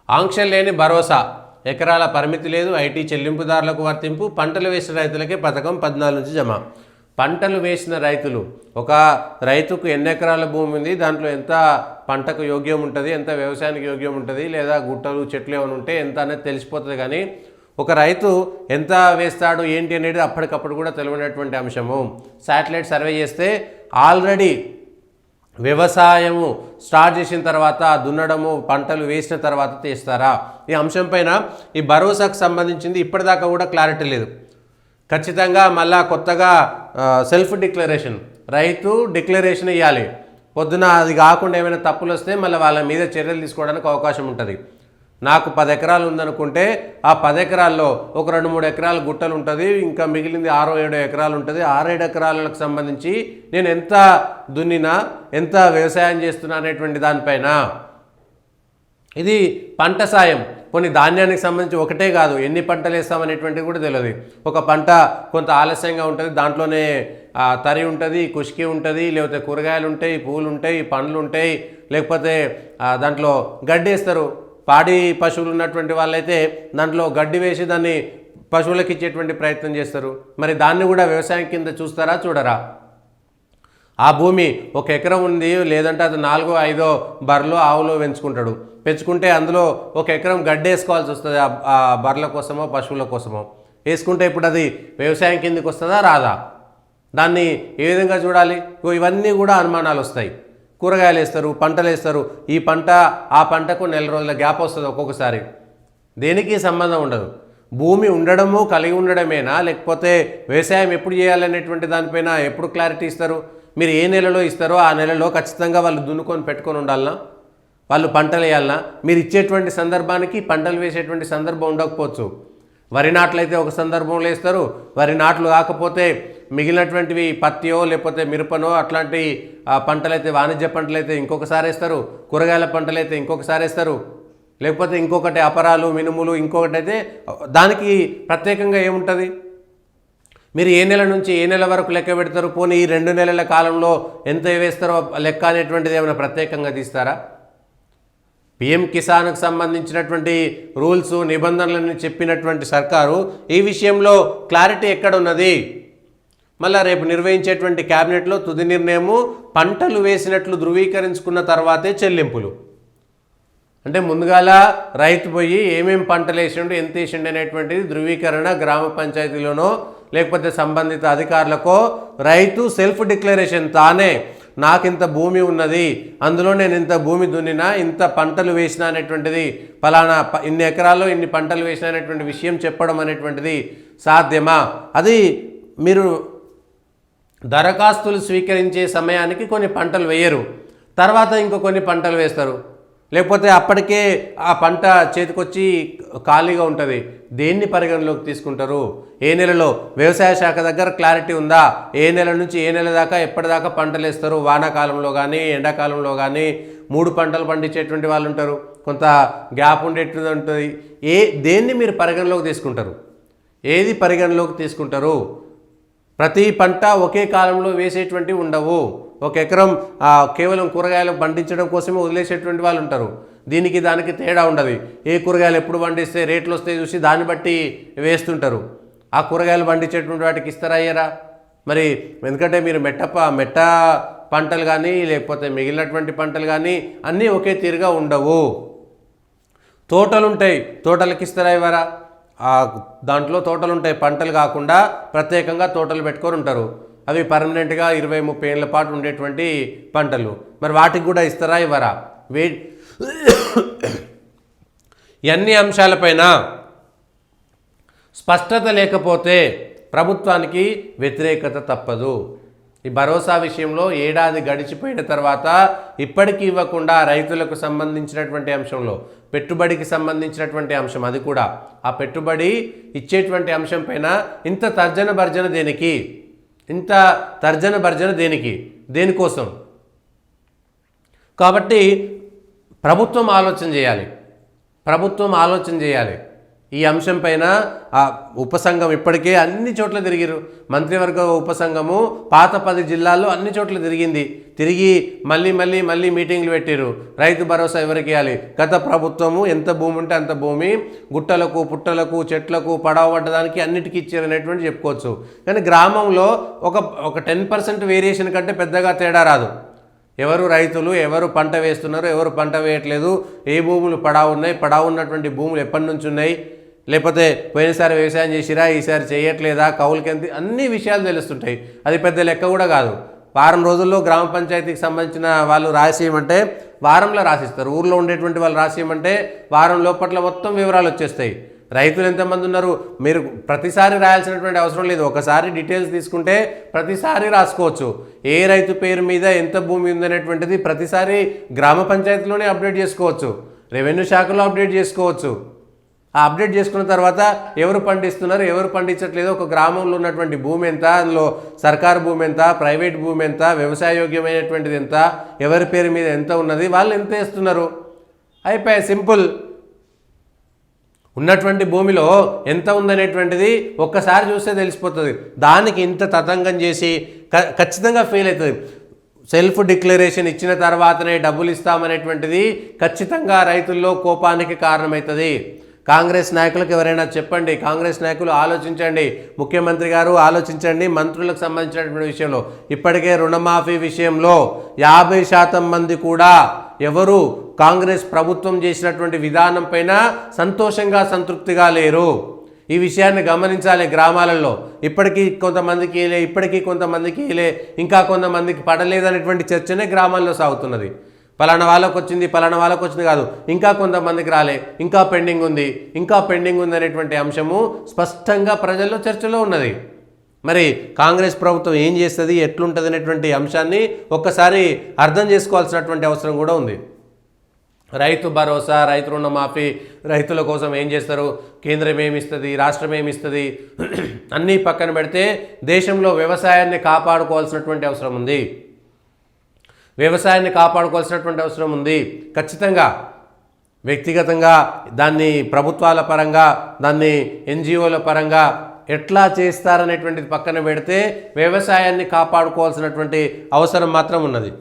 ఆంక్షలు లేని భరోసా, ఎకరాల పరిమితి లేదు, ఐటీ చెల్లింపుదారులకు వర్తింపు, పంటలు వేసిన రైతులకే పథకం 14 నుంచి జమ. పంటలు వేసిన రైతులు, ఒక రైతుకు ఎన్ని ఎకరాల భూమి ఉంది, దాంట్లో ఎంత పంటకు యోగ్యం ఉంటుంది, ఎంత వ్యవసాయానికి యోగ్యం ఉంటుంది, లేదా గుట్టలు చెట్లు ఏమైనా ఉంటే ఎంత అనేది తెలిసిపోతుంది. కానీ ఒక రైతు ఎంత వేస్తాడు ఏంటి అనేది అప్పటికప్పుడు కూడా తెలియనటువంటి అంశము. శాటిలైట్ సర్వే చేస్తే ఆల్రెడీ వ్యవసాయము స్టార్ట్ చేసిన తర్వాత దున్నడము పంటలు వేసిన తర్వాత తీస్తారా, ఈ అంశం పైన ఈ భరోసాకు సంబంధించింది ఇప్పటిదాకా కూడా క్లారిటీ లేదు. ఖచ్చితంగా మళ్ళా కొత్తగా సెల్ఫ్ డిక్లరేషన్, రైతు డిక్లరేషన్ ఇవ్వాలి. పొద్దున అది కాకుండా ఏమైనా తప్పులు వస్తే మళ్ళీ వాళ్ళ మీద చర్యలు తీసుకోవడానికి అవకాశం ఉంటుంది. నాకు 10 ఎకరాలు ఉందనుకుంటే ఆ 10 ఎకరాల్లో ఒక 2-3 ఎకరాలు గుట్టలు ఉంటుంది, ఇంకా మిగిలింది 6-7 ఎకరాలు ఉంటుంది. 6-7 ఎకరాలకు సంబంధించి నేను ఎంత దున్నినా ఎంత వ్యవసాయం చేస్తున్నా అనేటువంటి దానిపైన ఇది పంట సాయం. కొన్ని ధాన్యానికి సంబంధించి ఒకటే కాదు, ఎన్ని పంటలు వేస్తామనేటువంటిది కూడా తెలియదు. ఒక పంట కొంత ఆలస్యంగా ఉంటుంది, దాంట్లోనే తరి ఉంటుంది, కుష్కి ఉంటుంది, లేకపోతే కూరగాయలు ఉంటాయి, పూలు ఉంటాయి, పండ్లు ఉంటాయి, లేకపోతే దాంట్లో గడ్డి వేస్తారు. పాడి పశువులు ఉన్నటువంటి వాళ్ళైతే దాంట్లో గడ్డి వేసి దాన్ని పశువులకు ఇచ్చేటువంటి ప్రయత్నం చేస్తారు. మరి దాన్ని కూడా వ్యవసాయం కింద చూస్తారా, చూడరా? ఆ భూమి 1 ఎకరం ఉంది, లేదంటే అది 4-5 బర్రెలు ఆవులు పెంచుకుంటే అందులో 1 ఎకరం గడ్డి వేసుకోవాల్సి వస్తుంది. ఆ బర్రెల కోసమో పశువుల కోసమో వేసుకుంటే ఇప్పుడు అది వ్యవసాయం కిందకి వస్తుందా, రాదా? దాన్ని ఏ విధంగా చూడాలి? ఇవన్నీ కూడా అనుమానాలు వస్తాయి. కూరగాయలు వేస్తారు, పంటలు వేస్తారు, ఈ పంట ఆ పంటకు 4 రోజుల గ్యాప్ వస్తుంది ఒక్కొక్కసారి. దేనికి సంబంధం ఉండదు. భూమి ఉండడము కలిగి ఉండడమేనా, లేకపోతే వ్యవసాయం ఎప్పుడు చేయాలనేటువంటి దానిపైన ఎప్పుడు క్లారిటీ ఇస్తారు? మీరు ఏ నెలలో ఇస్తారో ఆ నెలలో ఖచ్చితంగా వాళ్ళు దున్నుకొని పెట్టుకొని ఉండాలనా, వాళ్ళు పంటలు వేయాలనా? మీరు ఇచ్చేటువంటి సందర్భానికి పంటలు వేసేటువంటి సందర్భం ఉండకపోవచ్చు. వరి నాట్లయితే ఒక సందర్భంలో వేస్తారు, వరి నాట్లు కాకపోతే మిగిలినటువంటివి పత్తియో లేకపోతే మిరపనో అట్లాంటి పంటలైతే, వాణిజ్య పంటలైతే ఇంకొకసారి వేస్తారు, కూరగాయల పంటలైతే ఇంకొకసారి వేస్తారు, లేకపోతే ఇంకొకటి అపరాలు మినుములు ఇంకొకటి అయితే దానికి ప్రత్యేకంగా ఏముంటుంది? మీరు ఏ నెల నుంచి ఏ నెల వరకు లెక్క పెడతారు? పోనీ ఈ 2 నెలల కాలంలో ఎంత వేస్తారో లెక్క అనేటువంటిది ఏమైనా ప్రత్యేకంగా తీస్తారా? పిఎం కిసాన్కు సంబంధించినటువంటి రూల్స్ నిబంధనలను చెప్పినటువంటి సర్కారు ఈ విషయంలో క్లారిటీ ఎక్కడ ఉన్నది? మళ్ళీ రేపు నిర్వహించేటువంటి క్యాబినెట్లో తుది నిర్ణయము పంటలు వేసినట్లు ధృవీకరించుకున్న తర్వాతే చెల్లింపులు. అంటే ముందుగాల రైతు పోయి ఏమేం పంటలు వేసిండు, ఎంత వేసిండు అనేటువంటిది ధృవీకరణ గ్రామ పంచాయతీలోనో లేకపోతే సంబంధిత అధికారులకో రైతు సెల్ఫ్ డిక్లరేషన్ తానే నాకింత భూమి ఉన్నది, అందులో నేను ఇంత భూమి దున్నినా, ఇంత పంటలు వేసినా అనేటువంటిది, ఫలానా ఇన్ని ఎకరాల్లో ఇన్ని పంటలు వేసినా అనేటువంటి విషయం చెప్పడం అనేటువంటిది సాధ్యమా? అది మీరు దరఖాస్తులు స్వీకరించే సమయానికి కొన్ని పంటలు వేయరు, తర్వాత ఇంకో కొన్ని పంటలు వేస్తారు, లేకపోతే అప్పటికే ఆ పంట చేతికొచ్చి ఖాళీగా ఉంటుంది. దేన్ని పరిగణలోకి తీసుకుంటారు? ఏ నెలలో? వ్యవసాయ శాఖ దగ్గర క్లారిటీ ఉందా? ఏ నెల నుంచి ఏ నెల దాకా ఎప్పటిదాకా పంటలు వేస్తారు? వానాకాలంలో కానీ ఎండాకాలంలో కానీ 3 పంటలు పండించేటువంటి వాళ్ళు ఉంటారు, కొంత గ్యాప్ ఉండేటువంటి ఉంటుంది. దేన్ని మీరు పరిగణలోకి తీసుకుంటారు? ఏది పరిగణలోకి తీసుకుంటారు? ప్రతి పంట ఒకే కాలంలో వేసేటువంటివి ఉండవు. 1 ఎకరం కేవలం కూరగాయలు పండించడం కోసమే వదిలేసేటువంటి వాళ్ళు ఉంటారు. దీనికి దానికి తేడా ఉండదు. ఏ కూరగాయలు ఎప్పుడు పండిస్తే రేట్లు వస్తాయి చూసి దాన్ని బట్టి వేస్తుంటారు. ఆ కూరగాయలు పండించేటువంటి వాటికి ఇస్తారా, అయ్యారా? మరి ఎందుకంటే మీరు మెట్ట పంటలు కానీ లేకపోతే మిగిలినటువంటి పంటలు కానీ అన్నీ ఒకే తీరుగా ఉండవు. తోటలు ఉంటాయి, తోటలకు ఇస్తారా, ఇవ్వరా? దాంట్లో తోటలు ఉంటాయి, పంటలు కాకుండా ప్రత్యేకంగా తోటలు పెట్టుకొని ఉంటారు. అవి పర్మనెంట్గా 20-30 ఏళ్ల పాటు ఉండేటువంటి పంటలు. మరి వాటికి కూడా ఇస్తారా, ఇవ్వరా? ఎన్ని అంశాలపైన స్పష్టత లేకపోతే ప్రభుత్వానికి వ్యతిరేకత తప్పదు. ఈ భరోసా విషయంలో ఏడాది గడిచిపోయిన తర్వాత ఇప్పటికీ ఇవ్వకుండా రైతులకు సంబంధించినటువంటి అంశంలో పెట్టుబడికి సంబంధించినటువంటి అంశం, అది కూడా ఆ పెట్టుబడి ఇచ్చేటువంటి అంశం పైన ఇంత తర్జన భర్జన దేనికి? ఇంత తర్జన భర్జన దేనికి? దేనికోసం? కాబట్టి ప్రభుత్వం ఆలోచన చేయాలి. ఈ అంశం పైన ఆ ఉపసంఘం ఇప్పటికే అన్ని చోట్ల తిరిగిరు. మంత్రివర్గ ఉపసంఘము పాత 10 జిల్లాల్లో అన్ని చోట్ల తిరిగి మళ్ళీ మీటింగ్లు పెట్టిరు. రైతు భరోసా ఎవరికి ఇవ్వాలి? గత ప్రభుత్వము ఎంత భూమి ఉంటే అంత భూమి గుట్టలకు పుట్టలకు చెట్లకు పడవబడ్డదానికి అన్నిటికీ ఇచ్చారనేటువంటి చెప్పుకోవచ్చు. కానీ గ్రామంలో ఒక 10% వేరియేషన్ కంటే పెద్దగా తేడా రాదు. ఎవరు రైతులు, ఎవరు పంట వేస్తున్నారు, ఎవరు పంట వేయట్లేదు, ఏ భూములు పడావు ఉన్నటువంటి భూములు ఎప్పటి నుంచి ఉన్నాయి, లేకపోతే పోయినసారి వ్యవసాయం చేసిరా, ఈసారి చేయట్లేదా, కౌలుకెంత, అన్ని విషయాలు తెలుస్తుంటాయి. అది పెద్ద లెక్క కూడా కాదు. వారం రోజుల్లో గ్రామ పంచాయతీకి సంబంధించిన వాళ్ళు రాసేయమంటే వారంలో రాసిస్తారు. ఊర్లో ఉండేటువంటి వాళ్ళు రాసేయమంటే వారం లోపట్ల మొత్తం వివరాలు వచ్చేస్తాయి. రైతులు ఎంతమంది ఉన్నారు మీరు ప్రతిసారి రాయాల్సినటువంటి అవసరం లేదు. ఒకసారి డీటెయిల్స్ తీసుకుంటే ప్రతిసారి రాసుకోవచ్చు. ఏ రైతు పేరు మీద ఎంత భూమి ఉందనేటువంటిది ప్రతిసారి గ్రామ పంచాయతీలోనే అప్డేట్ చేసుకోవచ్చు, రెవెన్యూ శాఖలో అప్డేట్ చేసుకోవచ్చు. ఆ అప్డేట్ చేసుకున్న తర్వాత ఎవరు పండిస్తున్నారు, ఎవరు పండించట్లేదు, ఒక గ్రామంలో ఉన్నటువంటి భూమి ఎంత, అందులో సర్కారు భూమి ఎంత, ప్రైవేట్ భూమి ఎంత, వ్యవసాయయోగ్యమైనటువంటిది ఎంత, ఎవరి పేరు మీద ఎంత ఉన్నది, వాళ్ళు ఎంత వేస్తున్నారు, అయిపోయి సింపుల్. ఉన్నటువంటి భూమిలో ఎంత ఉందనేటువంటిది ఒక్కసారి చూస్తే తెలిసిపోతుంది. దానికి ఇంత తతంగం చేసి ఖచ్చితంగా ఫెయిల్ అవుతుంది. సెల్ఫ్ డిక్లరేషన్ ఇచ్చిన తర్వాతనే డబ్బులు ఇస్తామనేటువంటిది ఖచ్చితంగా రైతుల్లో కోపానికి కారణమవుతుంది. కాంగ్రెస్ నాయకులకు ఎవరైనా చెప్పండి, కాంగ్రెస్ నాయకులు ఆలోచించండి, ముఖ్యమంత్రి గారు ఆలోచించండి. మంత్రులకు సంబంధించినటువంటి విషయంలో ఇప్పటికే రుణమాఫీ విషయంలో 50% మంది కూడా ఎవరు కాంగ్రెస్ ప్రభుత్వం చేసినటువంటి విధానం పైన సంతోషంగా సంతృప్తిగా లేరు. ఈ విషయాన్ని గమనించాలి. గ్రామాలలో ఇప్పటికీ కొంతమందికి ఇంకా కొంతమందికి పడలేదనేటువంటి చర్చనే గ్రామాల్లో సాగుతున్నది. పలానా వాళ్ళకు వచ్చింది కాదు, ఇంకా కొంతమందికి రాలే, ఇంకా పెండింగ్ ఉంది అనేటువంటి అంశము స్పష్టంగా ప్రజల్లో చర్చలో ఉన్నది. మరి కాంగ్రెస్ ప్రభుత్వం ఏం చేస్తుంది, ఎట్లుంటుంది అనేటువంటి అంశాన్ని ఒక్కసారి అర్థం చేసుకోవాల్సినటువంటి అవసరం కూడా ఉంది. రైతు భరోసా, రైతు రుణమాఫీ, రైతుల కోసం ఏం చేస్తారు, కేంద్రం ఏమిస్తుంది, రాష్ట్రం ఏమిస్తుంది, అన్నీ పక్కన పెడితే దేశంలో వ్యవసాయాన్ని కాపాడుకోవాల్సినటువంటి అవసరం ఉంది. ఖచ్చితంగా వ్యక్తిగతంగా దాన్ని ప్రభుత్వాల పరంగా, దాన్ని ఎన్జిఓల పరంగా ఎట్లా చేస్తారనేటువంటిది పక్కన పెడితే వ్యవసాయాన్ని కాపాడుకోవాల్సినటువంటి అవసరం మాత్రం ఉన్నది.